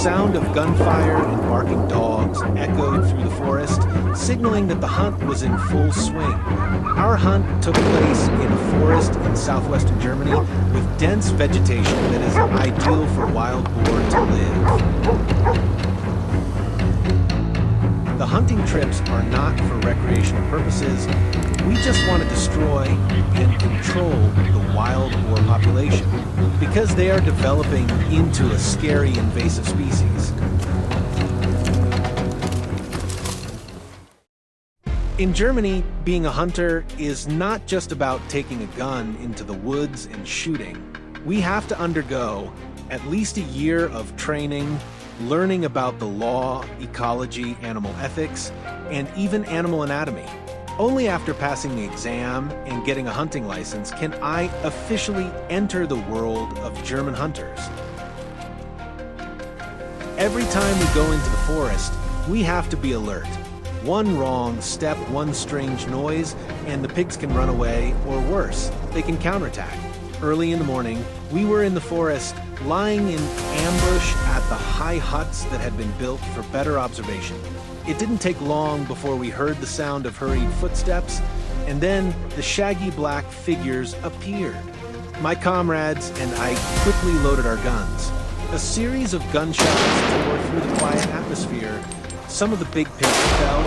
sound of gunfire and barking dogs echoed through the forest, signaling that the hunt was in full swing. Our hunt took place in a forest in southwestern Germany with dense vegetation that is ideal for wild boar to live. The hunting trips are not for recreational purposes. We just want to destroy and control the wild boar population because they are developing into a scary invasive species. In Germany, being a hunter is not just about taking a gun into the woods and shooting. We have to undergo at least a year of training, learning about the law, ecology, animal ethics, and even animal anatomy. Only after passing the exam and getting a hunting license can I officially enter the world of German hunters. Every time we go into the forest, we have to be alert. One wrong step, one strange noise, and the pigs can run away, or worse, they can counterattack. Early in the morning, we were in the forest, lying in ambush at the high huts that had been built for better observation. It didn't take long before we heard the sound of hurried footsteps, and then the shaggy black figures appeared. My comrades and I quickly loaded our guns. A series of gunshots tore through the quiet atmosphere. Some of the big pigs fell,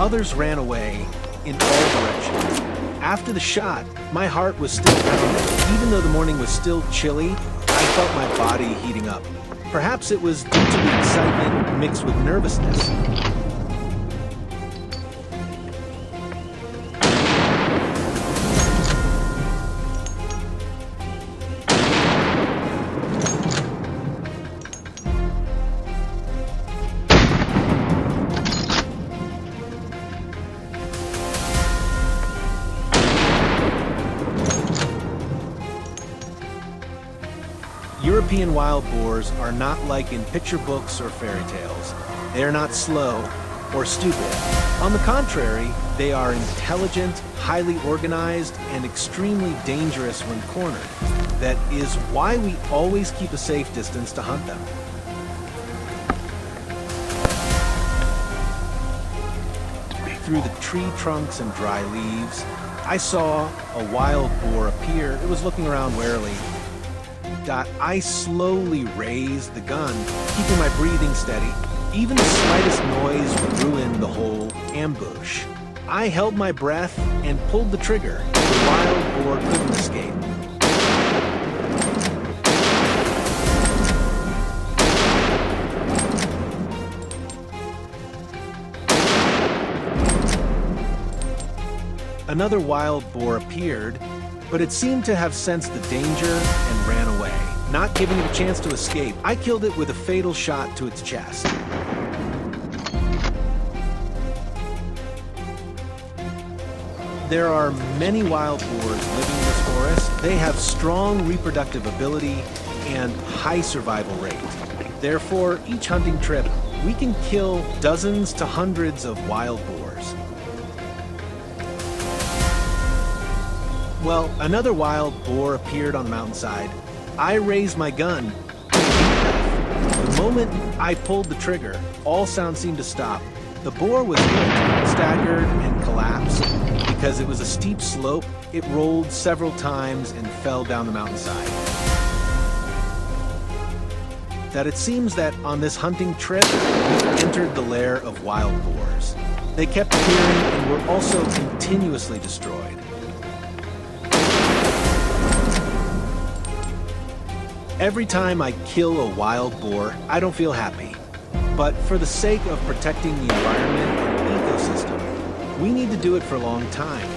others ran away in all directions. After the shot, my heart was still pounding. Even though the morning was still chilly, I felt my body heating up. Perhaps it was due to the excitement mixed with nervousness. European wild boars are not like in picture books or fairy tales. They are not slow or stupid. On the contrary, they are intelligent, highly organized, and extremely dangerous when cornered. That is why we always keep a safe distance to hunt them. Through the tree trunks and dry leaves, I saw a wild boar appear. It was looking around warily. I slowly raised the gun, keeping my breathing steady. Even the slightest noise would ruin the whole ambush. I held my breath and pulled the trigger. The wild boar couldn't escape. Another wild boar appeared, but it seemed to have sensed the danger and ran away, not giving it a chance to escape. I killed it with a fatal shot to its chest. There are many wild boars living in this forest. They have strong reproductive ability and high survival rate. Therefore, each hunting trip, we can kill dozens to hundreds of wild boars. Well, another wild boar appeared on the mountainside. I raised my gun, took a deep breath. The moment I pulled the trigger, all sound seemed to stop. The boar was hit, staggered, and collapsed. Because it was a steep slope, it rolled several times and fell down the mountainside. That it seems that on this hunting trip, we entered the lair of wild boars. They kept appearing and were also continuously destroyed. Every time I kill a wild boar, I don't feel happy. But for the sake of protecting the environment and ecosystem, we need to do it for a long time.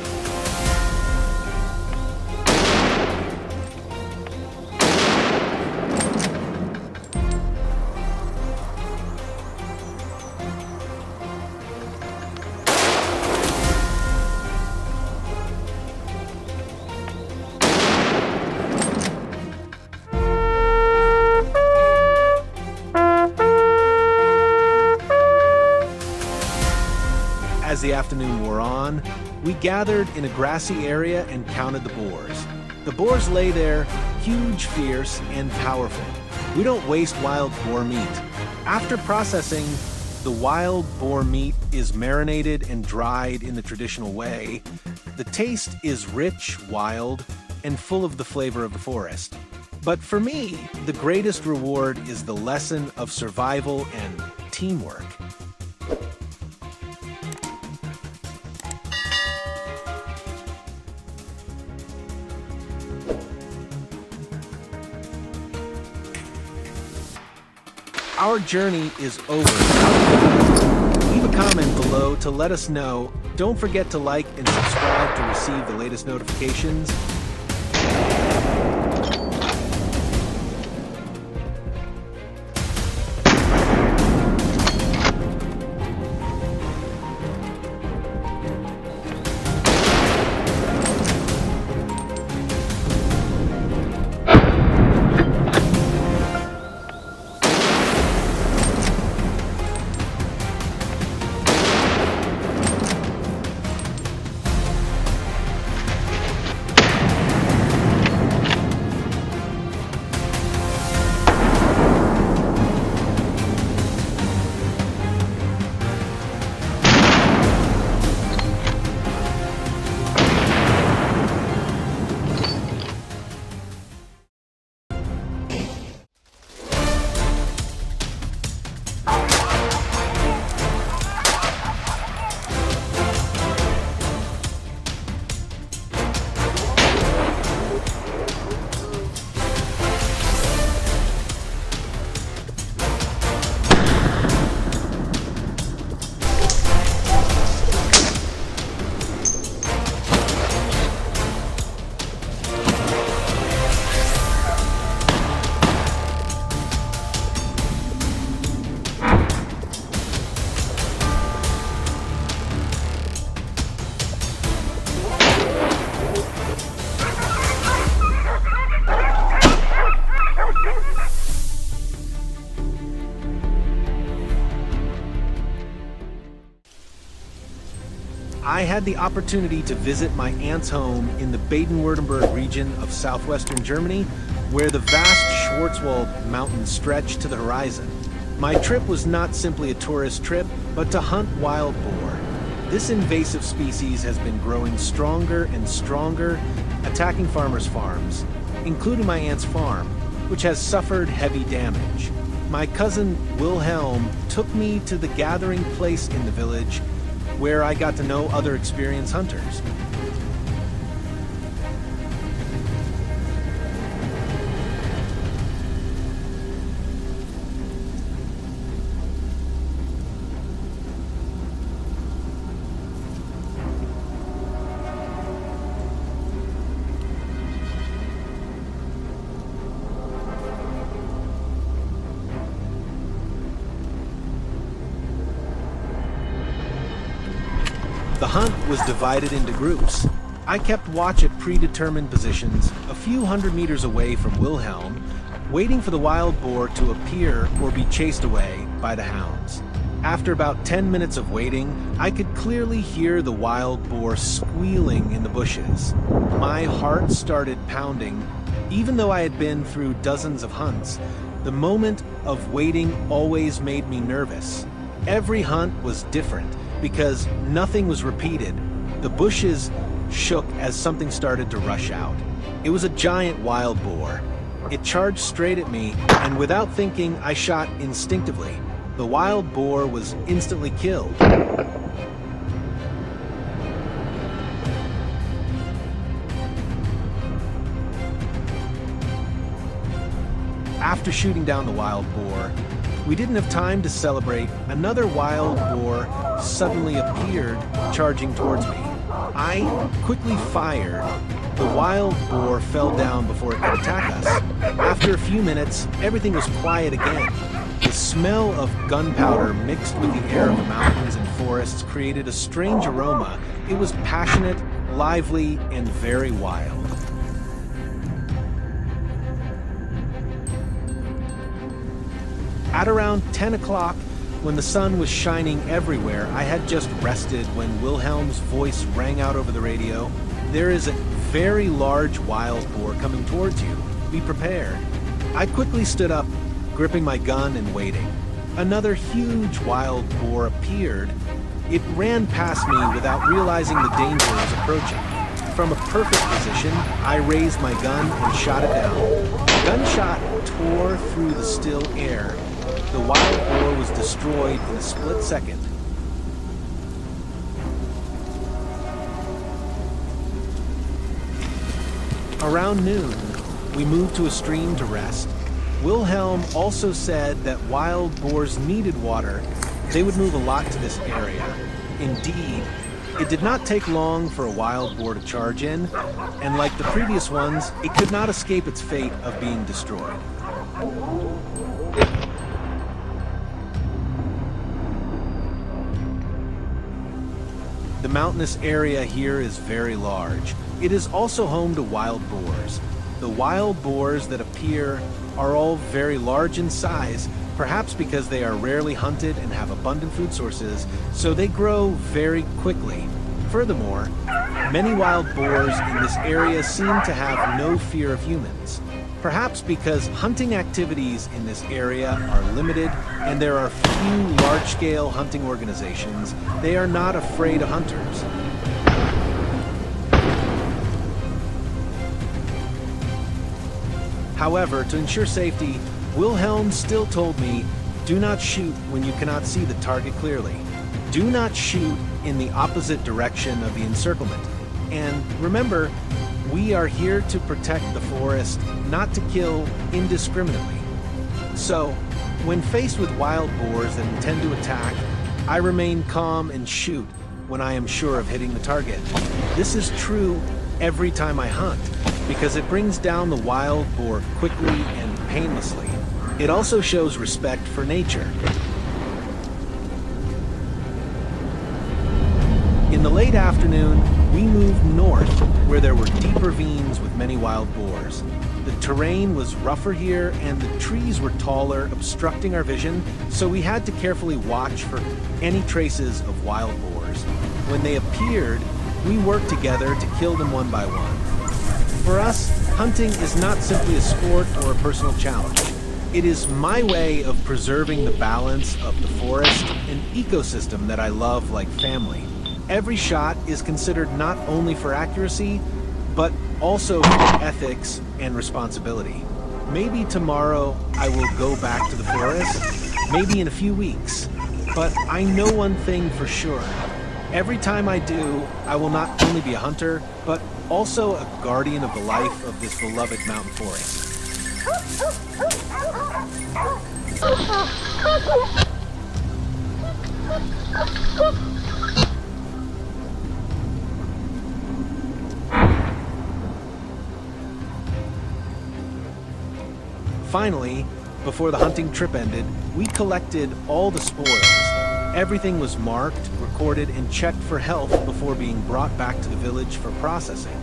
As the afternoon wore on, we gathered in a grassy area and counted the boars. The boars lay there, huge, fierce, and powerful. We don't waste wild boar meat. After processing, the wild boar meat is marinated and dried in the traditional way. The taste is rich, wild, and full of the flavor of the forest. But for me, the greatest reward is the lesson of survival and teamwork. Our journey is over. Leave a comment below to let us know. Don't forget to like and subscribe to receive the latest notifications. I had the opportunity to visit my aunt's home in the Baden-Württemberg region of southwestern Germany, where the vast Schwarzwald mountains stretch to the horizon. My trip was not simply a tourist trip, but to hunt wild boar. This invasive species has been growing stronger and stronger, attacking farmers' farms, including my aunt's farm, which has suffered heavy damage. My cousin Wilhelm took me to the gathering place in the village, where I got to know other experienced hunters. The hunt was divided into groups. I kept watch at predetermined positions, a few hundred meters away from Wilhelm, waiting for the wild boar to appear or be chased away by the hounds. After about 10 minutes of waiting, I could clearly hear the wild boar squealing in the bushes. My heart started pounding. Even though I had been through dozens of hunts, the moment of waiting always made me nervous. Every hunt was different, because nothing was repeated. The bushes shook as something started to rush out. It was a giant wild boar. It charged straight at me, and without thinking, I shot instinctively. The wild boar was instantly killed. After shooting down the wild boar, we didn't have time to celebrate. Another wild boar suddenly appeared, charging towards me. I quickly fired. The wild boar fell down before it could attack us. After a few minutes, everything was quiet again. The smell of gunpowder mixed with the air of the mountains and forests created a strange aroma. It was passionate, lively, and very wild. At around 10 o'clock, when the sun was shining everywhere, I had just rested when Wilhelm's voice rang out over the radio. There is a very large wild boar coming towards you. Be prepared. I quickly stood up, gripping my gun and waiting. Another huge wild boar appeared. It ran past me without realizing the danger was approaching. From a perfect position, I raised my gun and shot it down. The gunshot tore through the still air. The wild boar was destroyed in a split second. Around noon, we moved to a stream to rest. Wilhelm also said that wild boars needed water. They would move a lot to this area. Indeed, it did not take long for a wild boar to charge in, and like the previous ones, it could not escape its fate of being destroyed. The mountainous area here is very large. It is also home to wild boars. The wild boars that appear are all very large in size, perhaps because they are rarely hunted and have abundant food sources, so they grow very quickly. Furthermore, many wild boars in this area seem to have no fear of humans. Perhaps because hunting activities in this area are limited and there are few large-scale hunting organizations, they are not afraid of hunters. However, to ensure safety, Wilhelm still told me, do not shoot when you cannot see the target clearly. Do not shoot in the opposite direction of the encirclement. And remember, we are here to protect the forest, not to kill indiscriminately. So, when faced with wild boars that intend to attack, I remain calm and shoot when I am sure of hitting the target. This is true every time I hunt, because it brings down the wild boar quickly and painlessly. It also shows respect for nature. In the late afternoon, we moved north, where there were deep ravines with many wild boars. The terrain was rougher here, and the trees were taller, obstructing our vision, so we had to carefully watch for any traces of wild boars. When they appeared, we worked together to kill them one by one. For us, hunting is not simply a sport or a personal challenge. It is my way of preserving the balance of the forest, an ecosystem that I love like family. Every shot is considered not only for accuracy, but also for ethics and responsibility. Maybe tomorrow I will go back to the forest, maybe in a few weeks. But I know one thing for sure. Every time I do, I will not only be a hunter, but also a guardian of the life of this beloved mountain forest. Finally, before the hunting trip ended, we collected all the spoils. Everything was marked, recorded, and checked for health before being brought back to the village for processing.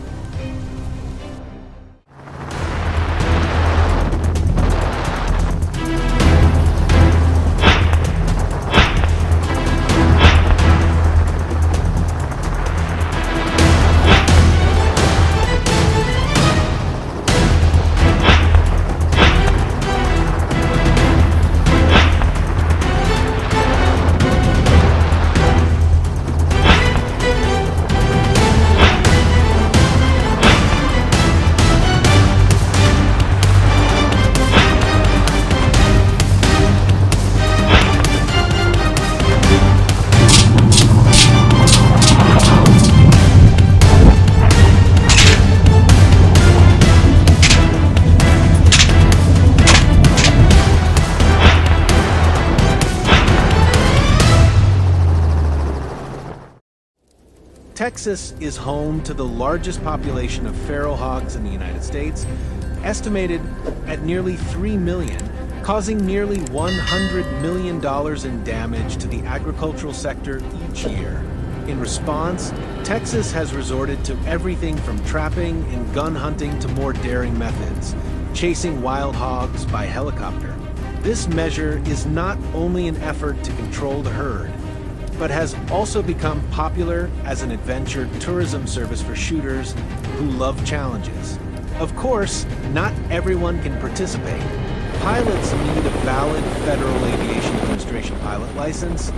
Texas is home to the largest population of feral hogs in the United States, estimated at nearly 3 million, causing nearly $100 million in damage to the agricultural sector each year. In response, Texas has resorted to everything from trapping and gun hunting to more daring methods, chasing wild hogs by helicopter. This measure is not only an effort to control the herd, but has also become popular as an adventure tourism service for shooters who love challenges. Of course, not everyone can participate. Pilots need a valid Federal Aviation Administration pilot license,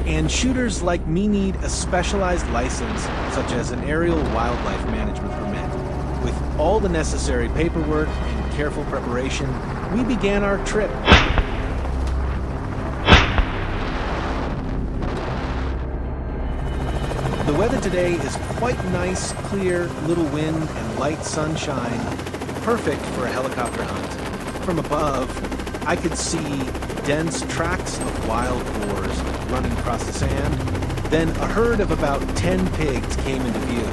and shooters like me need a specialized license, such as an aerial wildlife management permit. With all the necessary paperwork and careful preparation, we began our trip. The weather today is quite nice, clear, little wind and light sunshine, perfect for a helicopter hunt. From above, I could see dense tracts of wild boars running across the sand. Then a herd of about 10 pigs came into view.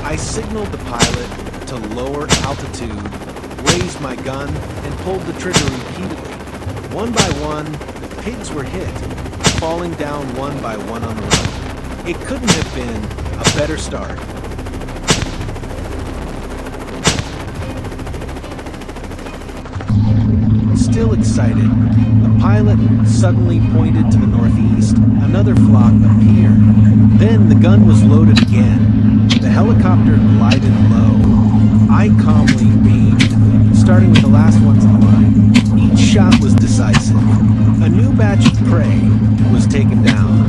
I signaled the pilot to lower altitude, raised my gun, and pulled the trigger repeatedly. One by one, the pigs were hit, falling down one by one on the road. It couldn't have been a better start. Still excited, the pilot suddenly pointed to the northeast. Another flock appeared. Then the gun was loaded again. The helicopter glided low. I calmly aimed, starting with the last ones in line. Each shot was decisive. A new batch of prey was taken down.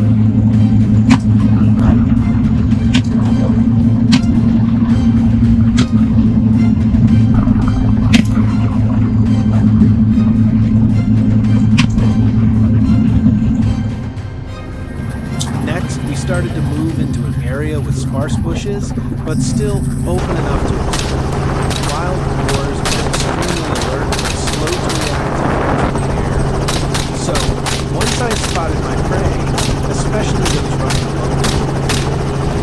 Started to move into an area with sparse bushes, but still open enough to observe. Wild boars are extremely alert and slow to react to the air. So, once I spotted my prey, especially those running alone,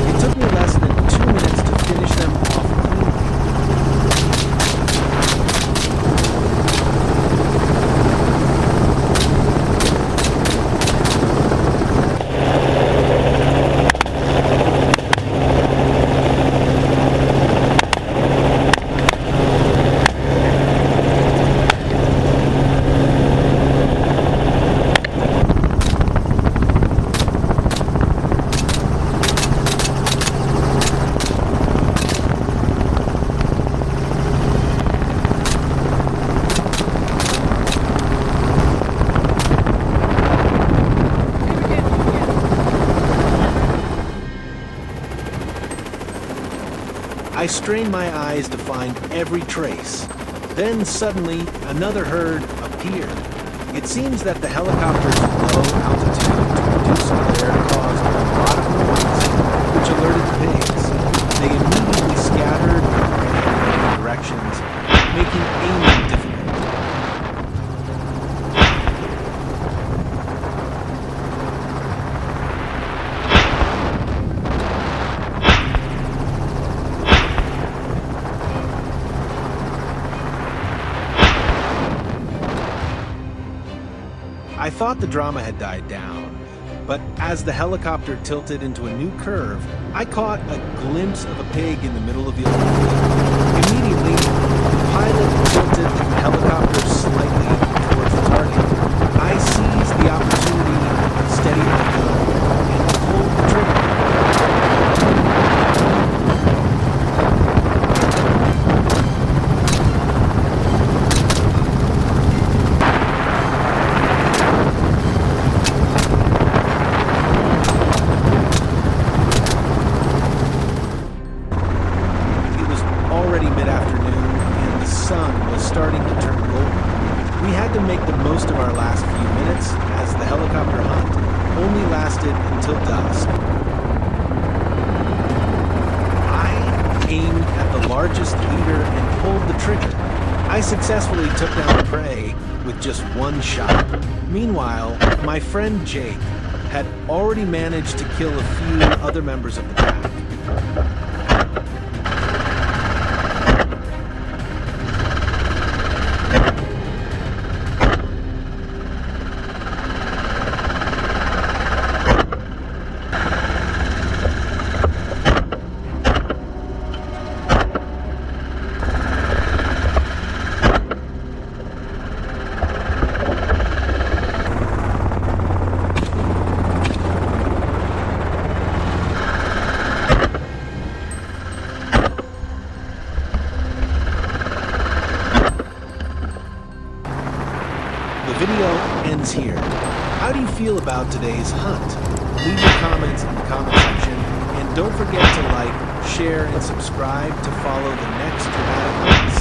it took me less than 2 minutes to finish them off cleanly. I strained my eyes to find every trace. Then suddenly, another herd appeared. It seems that the helicopter's low altitude to reduce glare caused a lot of noise, which alerted the pigs. They immediately scattered and ran in different directions, making aiming difficult. I thought the drama had died down, but as the helicopter tilted into a new curve, I caught a glimpse of a pig in the middle of the open field. Immediately, the pilot tilted the helicopter slightly towards the target. I seized the opportunity, steadied my gun, and pulled the trigger. Starting to turn golden. We had to make the most of our last few minutes, as the helicopter hunt only lasted until dusk. I aimed at the largest leader and pulled the trigger. I successfully took down the prey with just one shot. Meanwhile, my friend Jake had already managed to kill a few other members of the pack. video ends here. How do you feel about today's hunt? Leave your comments in the comment section, and don't forget to like, share, and subscribe to follow the next dramatic hunts.